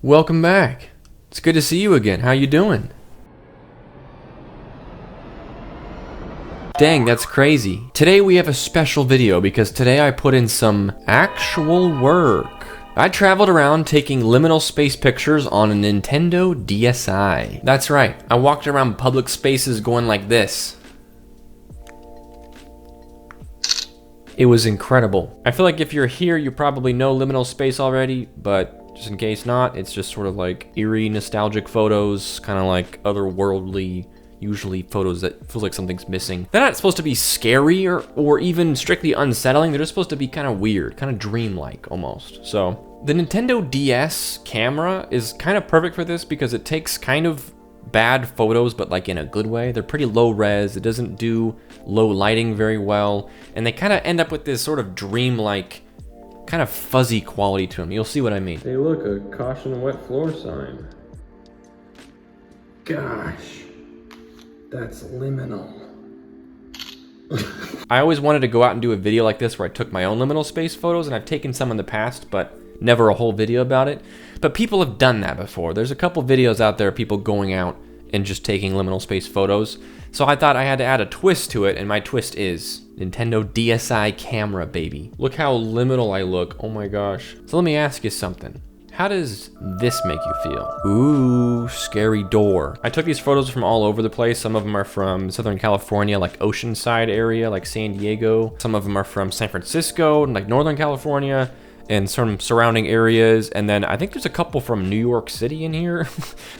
Welcome back. It's good to see you again. How you doing? Dang, that's crazy. Today we have a special video because today I put in some actual work. I traveled around taking liminal space pictures on a Nintendo DSI. That's right, I walked around public spaces going like this. It was incredible. I feel like if you're here, you probably know liminal space already, but just in case not, it's just sort of like eerie, nostalgic photos, kind of like otherworldly, usually photos that feels like something's missing. They're not supposed to be scary or even strictly unsettling. They're just supposed to be kind of weird, kind of dreamlike almost. So the Nintendo DS camera is kind of perfect for this because it takes kind of bad photos, but like in a good way. They're pretty low res. It doesn't do low lighting very well. And they kind of end up with this sort of dreamlike, kind of fuzzy quality to them. You'll see what I mean. Hey look, a caution wet floor sign. Gosh, that's liminal. I always wanted to go out and do a video like this where I took my own liminal space photos, and I've taken some in the past, but never a whole video about it. But people have done that before. There's a couple videos out there of people going out and just taking liminal space photos. So I thought I had to add a twist to it, and my twist is Nintendo DSi camera, baby. Look how liminal I look. Oh my gosh. So let me ask you something. How does this make you feel? Ooh, scary door. I took these photos from all over the place. Some of them are from Southern California, like Oceanside area, like San Diego. Some of them are from San Francisco, like Northern California, and some surrounding areas. And then I think there's a couple from New York City in here.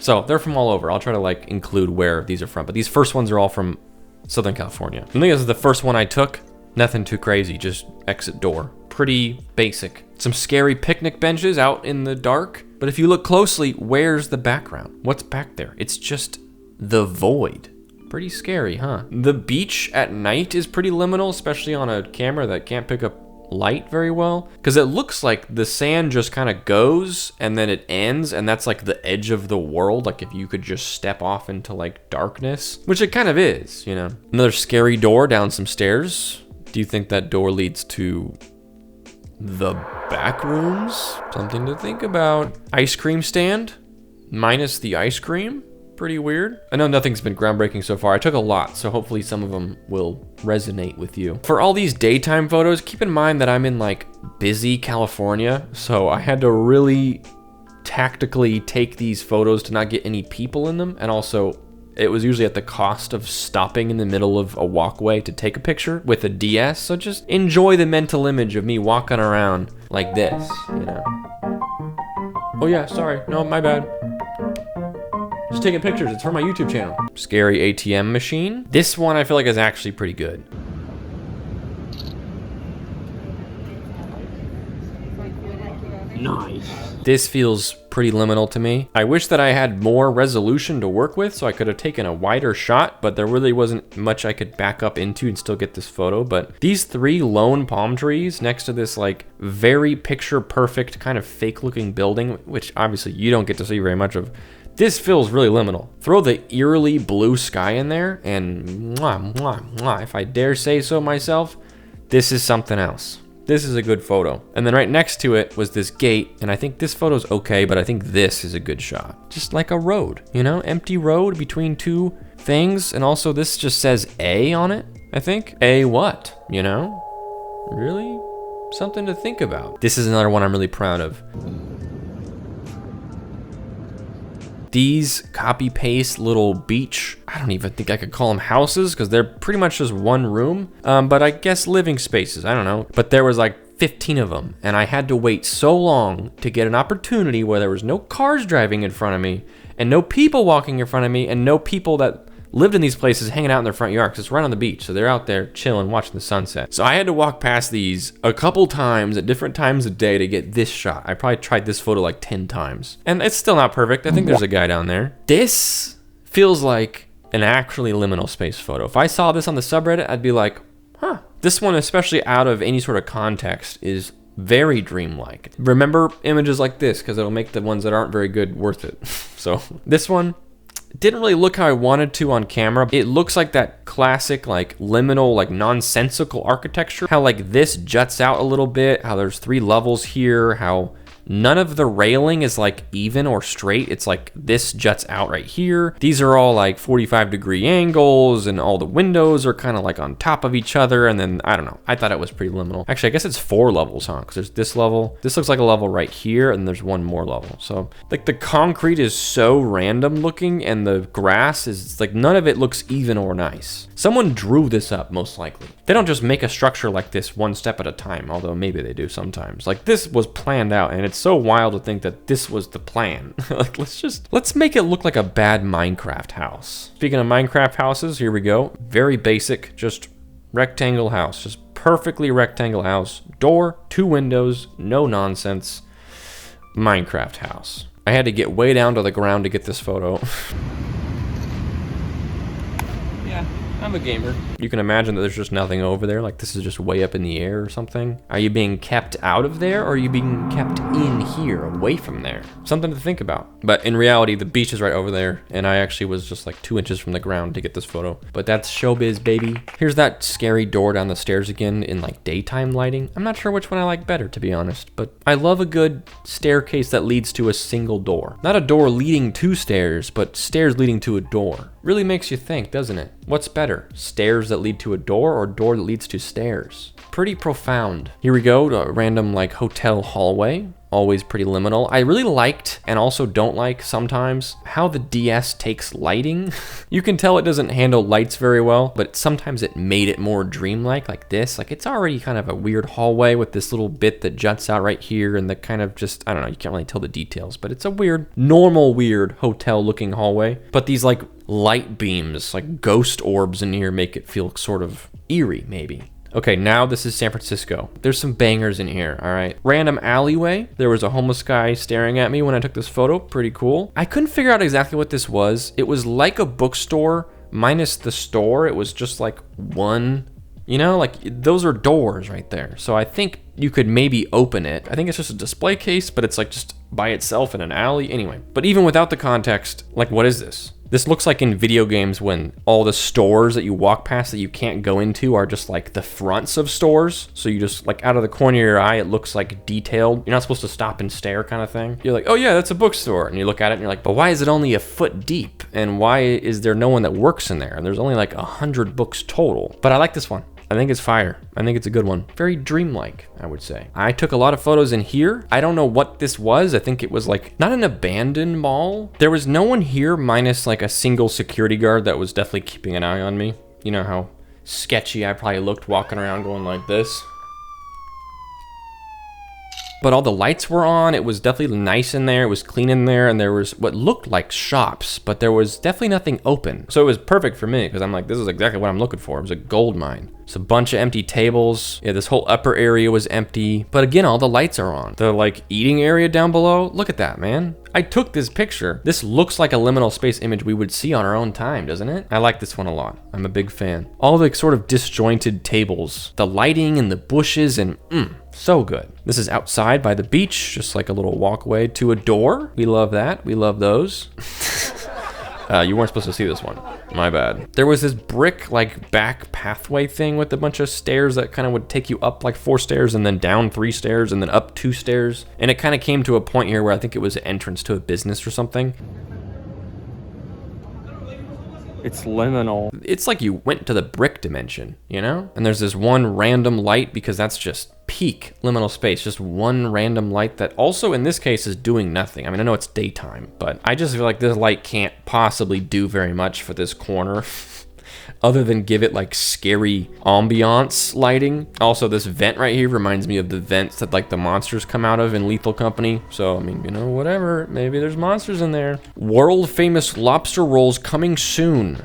So they're from all over. I'll try to like include where these are from, but these first ones are all from Southern California. I think this is the first one I took. Nothing too crazy, just exit door. Pretty basic. Some scary picnic benches out in the dark. But if you look closely, where's the background? What's back there? It's just the void. Pretty scary, huh? The beach at night is pretty liminal, especially on a camera that can't pick up light very well, because it looks like the sand just kind of goes and then it ends, and that's like the edge of the world, like if you could just step off into like darkness, which it kind of is, you know. Another scary door down some stairs. Do you think that door leads to the back rooms? Something to think about. Ice cream stand minus the ice cream. Pretty weird. I know nothing's been groundbreaking so far. I took a lot, so hopefully some of them will resonate with you. For all these daytime photos, keep in mind that I'm in like busy California, so I had to really tactically take these photos to not get any people in them, and also it was usually at the cost of stopping in the middle of a walkway to take a picture with a DS, so just enjoy the mental image of me walking around like this, you know. Oh yeah, sorry, no, my bad. Just taking pictures, it's for my YouTube channel. Scary ATM machine. This one I feel like is actually pretty good. Nice. This feels pretty liminal to me. I wish that I had more resolution to work with so I could have taken a wider shot, but there really wasn't much I could back up into and still get this photo. But these three lone palm trees next to this like very picture perfect kind of fake looking building, which obviously you don't get to see very much of, this feels really liminal. Throw the eerily blue sky in there and mwah, mwah, mwah, if I dare say so myself, this is something else. This is a good photo. And then right next to it was this gate, and I think this photo's okay, but I think this is a good shot. Just like a road, you know, empty road between two things, and also this just says A on it, I think. A what, you know? Really something to think about. This is another one I'm really proud of. These copy paste little beach, I don't even think I could call them houses because they're pretty much just one room, but I guess living spaces, I don't know. But there was like 15 of them, and I had to wait so long to get an opportunity where there was no cars driving in front of me and no people walking in front of me and no people that lived in these places hanging out in their front yard because it's right on the beach. So they're out there chilling, watching the sunset. So I had to walk past these a couple times at different times of day to get this shot. I probably tried this photo like 10 times. And it's still not perfect. I think there's a guy down there. This feels like an actually liminal space photo. If I saw this on the subreddit, I'd be like, huh. This one, especially out of any sort of context, is very dreamlike. Remember images like this because it'll make the ones that aren't very good worth it. So this one didn't really look how I wanted to on camera. It looks like that classic like liminal, like nonsensical architecture. How like this juts out a little bit, how there's 3 levels here, how None of the railing is like even or straight. It's like this juts out right here. These are all like 45-degree angles, and all the windows are kind of like on top of each other. And then, I don't know. I thought it was pretty liminal. Actually, I guess it's 4 levels, huh? Because there's this level. This looks like a level right here, and there's one more level. So like the concrete is so random looking, and the grass is like, none of it looks even or nice. Someone drew this up, most likely. They don't just make a structure like this one step at a time, although maybe they do sometimes. Like, this was planned out, and it's so wild to think that this was the plan. Like, let's make it look like a bad Minecraft house. Speaking of Minecraft houses, here we go. Very basic, just rectangle house, just perfectly rectangle house. Door, 2 windows, no nonsense. Minecraft house. I had to get way down to the ground to get this photo. Yeah, I'm a gamer. You can imagine that there's just nothing over there, like this is just way up in the air or something. Are you being kept out of there, or are you being kept in here, away from there? Something to think about. But in reality, the beach is right over there, and I actually was just like 2 inches from the ground to get this photo. But that's showbiz, baby. Here's that scary door down the stairs again in like daytime lighting. I'm not sure which one I like better, to be honest, but I love a good staircase that leads to a single door. Not a door leading to stairs, but stairs leading to a door. Really makes you think, doesn't it? What's better, stairs that lead to a door or a door that leads to stairs? Pretty profound. Here we go, a random like hotel hallway. Always pretty liminal. I really liked, and also don't like sometimes, how the DS takes lighting. You can tell it doesn't handle lights very well, but sometimes it made it more dreamlike, like this. Like, it's already kind of a weird hallway with this little bit that juts out right here, and the kind of just, I don't know, you can't really tell the details, but it's a weird, normal weird hotel looking hallway. But these like light beams, like ghost orbs in here, make it feel sort of eerie, maybe. Okay, now this is San Francisco. There's some bangers in here, all right? Random alleyway. There was a homeless guy staring at me when I took this photo. Pretty cool. I couldn't figure out exactly what this was. It was like a bookstore minus the store. It was just like one, you know, like those are doors right there. So I think you could maybe open it. I think it's just a display case, but it's like just by itself in an alley. Anyway, but even without the context, like, what is this? This looks like in video games when all the stores that you walk past that you can't go into are just like the fronts of stores. So you just like out of the corner of your eye, it looks like detailed. You're not supposed to stop and stare kind of thing. You're like, oh yeah, that's a bookstore. And you look at it and you're like, but why is it only a foot deep? And why is there no one that works in there? And there's only like 100 books total. But I like this one. I think it's fire. I think it's a good one. Very dreamlike, I would say. I took a lot of photos in here. I don't know what this was. I think it was like, not an abandoned mall. There was no one here minus like a single security guard that was definitely keeping an eye on me. You know how sketchy I probably looked walking around going like this. But all the lights were on. It was definitely nice in there. It was clean in there. And there was what looked like shops, but there was definitely nothing open. So it was perfect for me because I'm like, this is exactly what I'm looking for. It was a gold mine. It's a bunch of empty tables. Yeah, this whole upper area was empty. But again, all the lights are on. The like eating area down below, look at that, man. I took this picture. This looks like a liminal space image we would see on our own time, doesn't it? I like this one a lot. I'm a big fan. All the sort of disjointed tables, the lighting and the bushes, and so good. This is outside by the beach, just like a little walkway to a door. We love that. We love those. You weren't supposed to see this one. My bad. There was this brick like back pathway thing with a bunch of stairs that kind of would take you up like 4 stairs and then down 3 stairs and then up 2 stairs. And it kind of came to a point here where I think it was an entrance to a business or something. It's liminal. It's like you went to the brick dimension, you know? And there's this one random light because that's just peak liminal space. Just one random light that also in this case is doing nothing. I mean, I know it's daytime, but I just feel like this light can't possibly do very much for this corner. Other than give it like scary ambiance lighting. Also, this vent right here reminds me of the vents that like the monsters come out of in Lethal Company. So, I mean, you know, whatever. Maybe there's monsters in there. World famous lobster rolls coming soon.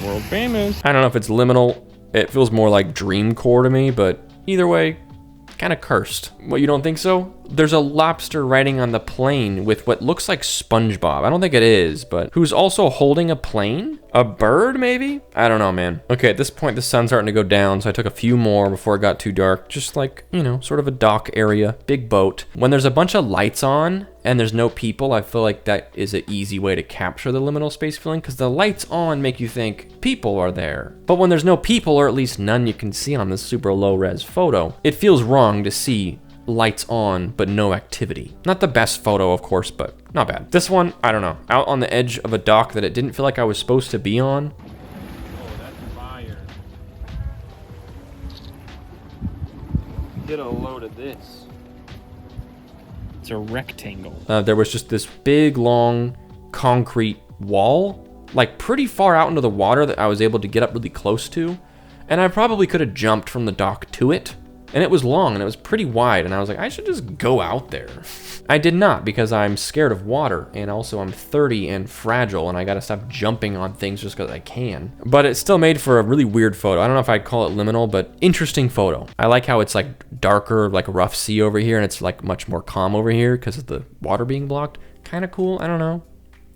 World famous. I don't know if it's liminal. It feels more like dreamcore to me, but either way, kind of cursed. Well, you don't think so? There's a lobster riding on the plane with what looks like SpongeBob. I don't think it is, but who's also holding a plane? A bird, maybe? I don't know, man. Okay, at this point, the sun's starting to go down, so I took a few more before it got too dark. Just like, you know, sort of a dock area, big boat. When there's a bunch of lights on and there's no people, I feel like that is an easy way to capture the liminal space feeling, because the lights on make you think people are there. But when there's no people, or at least none you can see on this super low-res photo, it feels wrong to see lights on but no activity. Not the best photo, of course, but not bad. This one, I don't know, out on the edge of a dock that it didn't feel like I was supposed to be on. Oh, that's fire. Get a load of this. It's a rectangle. There was just this big, long concrete wall, like pretty far out into the water, that I was able to get up really close to. And I probably could have jumped from the dock to it. And it was long and it was pretty wide, and I was like, I should just go out there. I did not, because I'm scared of water, and also I'm 30 and fragile, and I gotta stop jumping on things just because I can. But it still made for a really weird photo. I don't know if I'd call it liminal, but interesting photo. I like how it's like darker, like a rough sea over here, and it's like much more calm over here because of the water being blocked. Kind of cool, I don't know.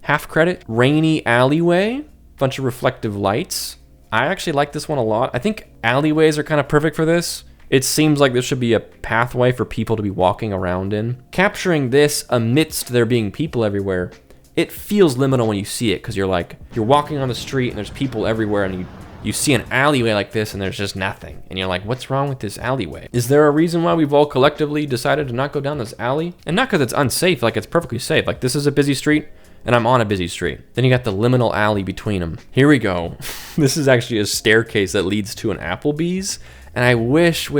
Half credit. Rainy alleyway, bunch of reflective lights. I actually like this one a lot. I think alleyways are kind of perfect for this. It seems like this should be a pathway for people to be walking around in. Capturing this amidst there being people everywhere, it feels liminal when you see it, because you're walking on the street and there's people everywhere, and you see an alleyway like this and there's just nothing. And you're like, what's wrong with this alleyway? Is there a reason why we've all collectively decided to not go down this alley? And not because it's unsafe, like it's perfectly safe. Like this is a busy street and I'm on a busy street. Then you got the liminal alley between them. Here we go. This is actually a staircase that leads to an Applebee's. And I wish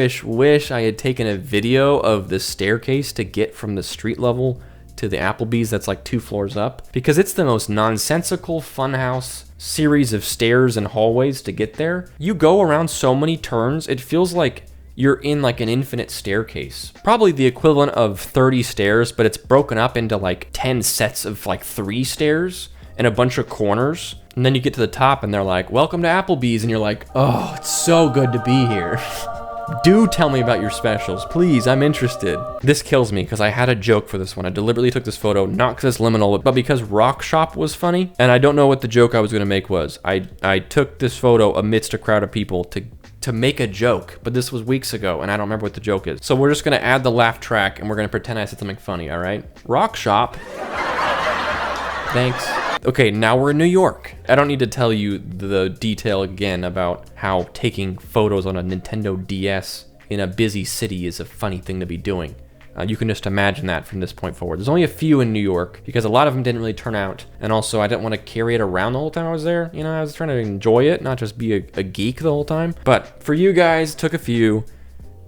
I had taken a video of the staircase to get from the street level to the Applebee's that's like 2 floors up, because it's the most nonsensical funhouse series of stairs and hallways to get there. You go around so many turns, it feels like you're in like an infinite staircase. Probably the equivalent of 30 stairs, but it's broken up into like 10 sets of like 3 stairs and a bunch of corners. And then you get to the top and they're like, welcome to Applebee's. And you're like, oh, it's so good to be here. Do tell me about your specials, please, I'm interested. This kills me because I had a joke for this one. I deliberately took this photo, not because it's liminal, but because Rock Shop was funny. And I don't know what the joke I was gonna make was. I took this photo amidst a crowd of people to make a joke, but this was weeks ago and I don't remember what the joke is. So we're just gonna add the laugh track and we're gonna pretend I said something funny, all right? Rock Shop. Thanks. Okay, now we're in New York. I don't need to tell you the detail again about how taking photos on a Nintendo DS in a busy city is a funny thing to be doing. You can just imagine that from this point forward. There's only a few in New York because a lot of them didn't really turn out. And also I didn't want to carry it around the whole time I was there. You know, I was trying to enjoy it, not just be a geek the whole time. But for you guys, took a few.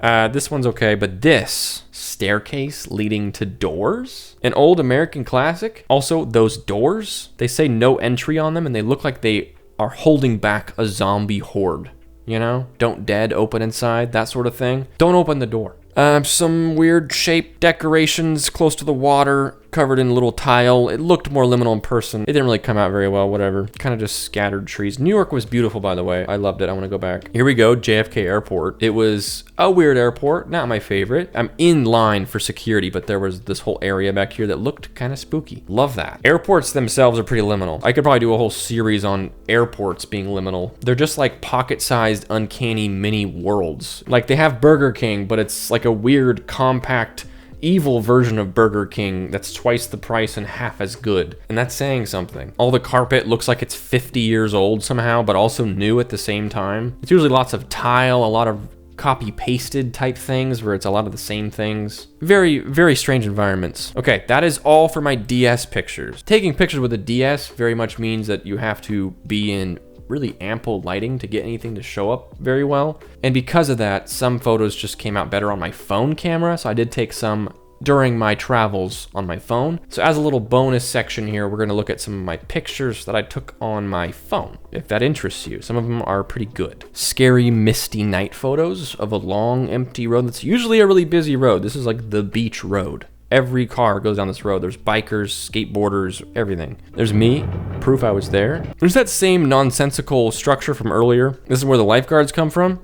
This one's okay, but this staircase leading to doors, an old American classic. Also, those doors, they say no entry on them and they look like they are holding back a zombie horde. You know, don't dead, open inside, that sort of thing. Don't open the door. Some weird shaped decorations close to the water, covered in little tile. It looked more liminal in person. It didn't really come out very well, whatever. Kind of just scattered trees. New York was beautiful, by the way. I loved it. I want to go back. Here we go, JFK Airport. It was a weird airport, not my favorite. I'm in line for security, but there was this whole area back here that looked kind of spooky. Love that. Airports themselves are pretty liminal. I could probably do a whole series on airports being liminal. They're just like pocket-sized, uncanny mini worlds. Like they have Burger King, but it's like a weird, compact, evil version of Burger King that's twice the price and half as good. And that's saying something. All the carpet looks like it's 50 years old somehow, but also new at the same time. It's usually lots of tile, a lot of copy-pasted type things where it's a lot of the same things. Very, very strange environments. Okay, that is all for my DS pictures. Taking pictures with a DS very much means that you have to be in really ample lighting to get anything to show up very well. And because of that, some photos just came out better on my phone camera. So I did take some during my travels on my phone. So as a little bonus section here, we're gonna look at some of my pictures that I took on my phone, if that interests you. Some of them are pretty good. Scary, misty night photos of a long, empty road that's usually a really busy road. This is like the beach road. Every car goes down this road. There's bikers, skateboarders, everything. There's me, proof I was there. There's that same nonsensical structure from earlier. This is where the lifeguards come from.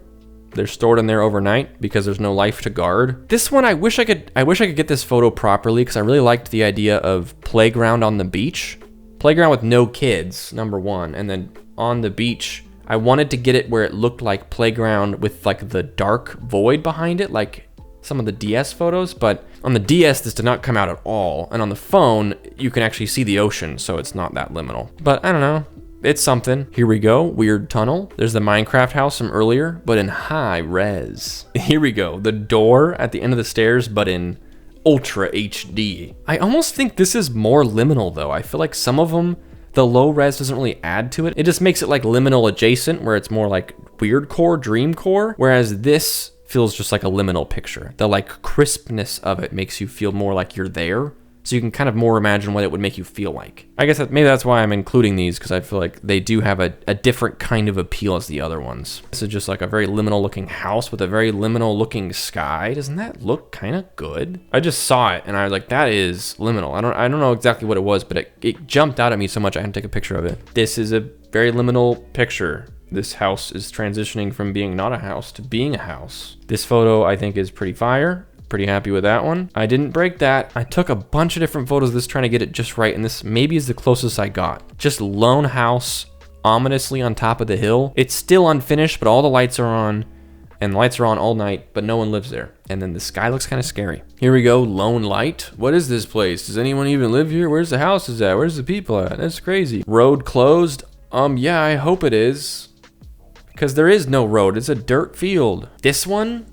They're stored in there overnight because there's no life to guard. This one, I wish I could get this photo properly because I really liked the idea of playground on the beach. Playground with no kids, number one. And then on the beach, I wanted to get it where it looked like playground with like the dark void behind it, like some of the DS photos, but on the DS, this did not come out at all. And on the phone, you can actually see the ocean, so it's not that liminal. But I don't know, it's something. Here we go, weird tunnel. There's the Minecraft house from earlier, but in high res. Here we go, the door at the end of the stairs, but in Ultra HD. I almost think this is more liminal though. I feel like some of them, the low res doesn't really add to it. It just makes it like liminal adjacent, where it's more like weird core, dream core, whereas this feels just like a liminal picture. The like crispness of it makes you feel more like you're there, so you can kind of more imagine what it would make you feel like. I guess maybe that's why I'm including these, because I feel like they do have a different kind of appeal as the other ones. This is just like a very liminal looking house with a very liminal looking sky. Doesn't that look kind of good? I just saw it and I was like, that is liminal. I don't know exactly what it was, but it jumped out at me so much I had to take a picture of it. This is a very liminal picture. This house is transitioning from being not a house to being a house. This photo I think is pretty fire. Pretty happy with that one. I didn't break that. I took a bunch of different photos of this trying to get it just right, and this maybe is the closest I got. Just lone house, ominously on top of the hill. It's still unfinished, but all the lights are on, and the lights are on all night, but no one lives there. And then the sky looks kind of scary. Here we go, lone light. What is this place? Does anyone even live here? Where's the houses at? Where's the people at? That's crazy. Road closed. Yeah, I hope it is. Because there is no road, it's a dirt field. This one?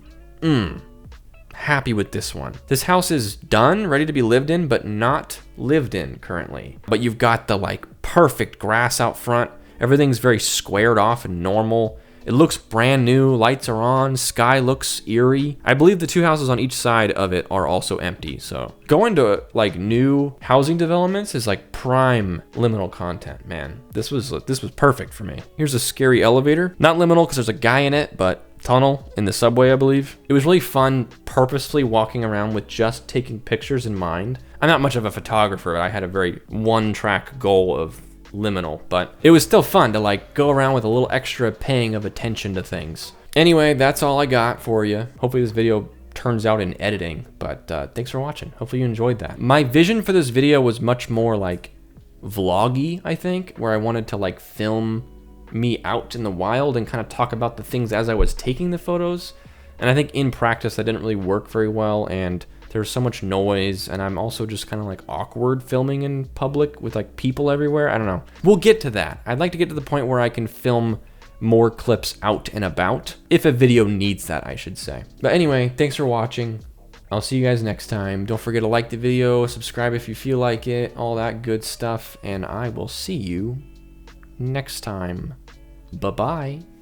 Happy with this one. This house is done, ready to be lived in, but not lived in currently. But you've got the like perfect grass out front. Everything's very squared off and normal. It looks brand new, lights are on, sky looks eerie. I believe the two houses on each side of it are also empty, so. Going to like new housing developments is like prime liminal content, man. This was perfect for me. Here's a scary elevator. Not liminal because there's a guy in it, but tunnel in the subway, I believe. It was really fun purposefully walking around with just taking pictures in mind. I'm not much of a photographer, but I had a very one-track goal of liminal, but it was still fun to like go around with a little extra paying of attention to things. Anyway, that's all I got for you. Hopefully this video turns out in editing, but thanks for watching. Hopefully you enjoyed that. My vision for this video was much more like vloggy, I think, where I wanted to like film me out in the wild and kind of talk about the things as I was taking the photos. And I think in practice that didn't really work very well, and there's so much noise, and I'm also just kind of like awkward filming in public with like people everywhere. I don't know. We'll get to that. I'd like to get to the point where I can film more clips out and about, if a video needs that, I should say. But anyway, thanks for watching. I'll see you guys next time. Don't forget to like the video, subscribe if you feel like it, all that good stuff, and I will see you next time. Bye-bye.